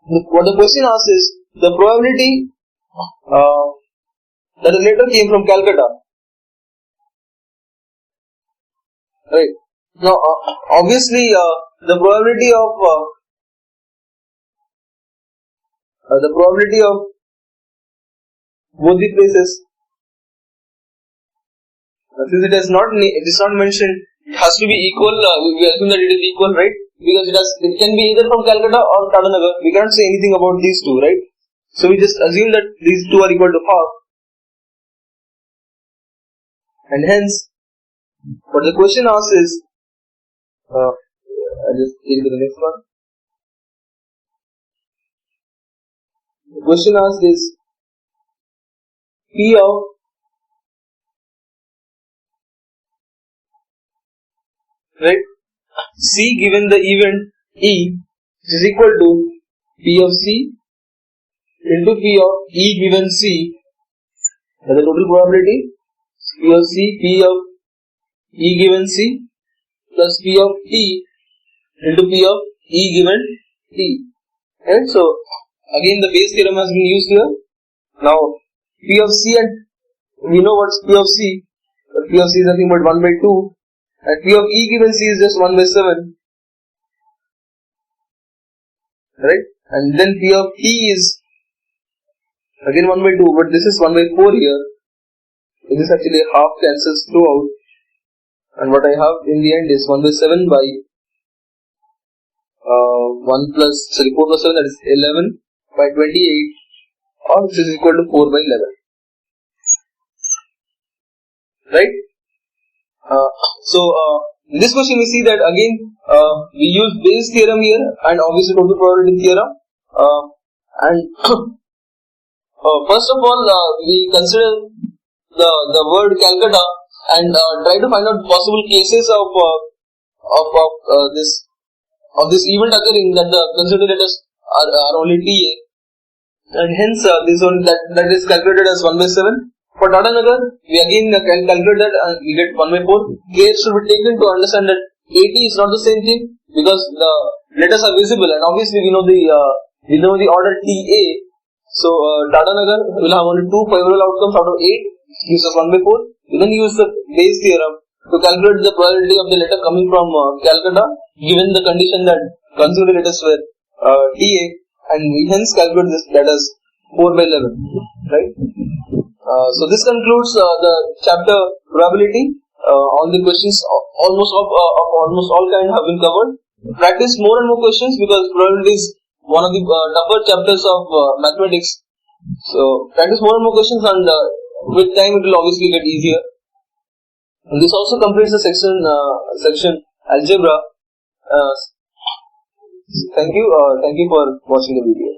what the question asks is the probability that a letter came from Calcutta. Right. Now obviously the probability of both the places, since it is not mentioned, it has to be equal. We assume that it is equal, right? Because it can be either from Calcutta or Tata Nagar. We can't say anything about these two, right? So we just assume that these two are equal to half, and hence what the question asks is, I'll just take to the next one. The question asked is P of right C given the event E is equal to P of C into P of E given C. That is the total probability. P of C, P of E given C plus P of T into P of E given T. And so again the Bayes theorem has been used here. Now P of C, and we know what's P of C. P of C is nothing but 1 by 2. And P of E given C is just 1 by 7. Right? And then P of T is again 1 by 2, but this is 1 by 4 here. This is actually half cancels throughout. And what I have in the end is 1 by 7 by 4 plus 7, that is 11 by 28, or which is equal to 4 by 11. Right? In this question we see that again we use Bayes theorem here and obviously total probability theorem, and first of all we consider the word Calcutta and try to find out possible cases of this event occurring, that the consecutive letters are only TA, and hence this one that is calculated as 1 by 7. For Tata Nagar, we again calculate that and we get 1 by 4. Care should be taken to understand that AT is not the same thing because the letters are visible, and obviously we know the order TA. So Tata Nagar will have only 2 favorable outcomes out of 8, gives us 1 by 4. We then use the Bayes theorem to calculate the probability of the letter coming from Calcutta, given the condition that consecutive letters were TA, and we hence calculate that as 4 by 11. Right? So this concludes the chapter probability. All the questions almost all kind have been covered. Practice more and more questions because probability is one of the tougher chapters of mathematics. So practice more and more questions, and with time it will obviously get easier. And this also completes the section algebra. Thank you for watching the video.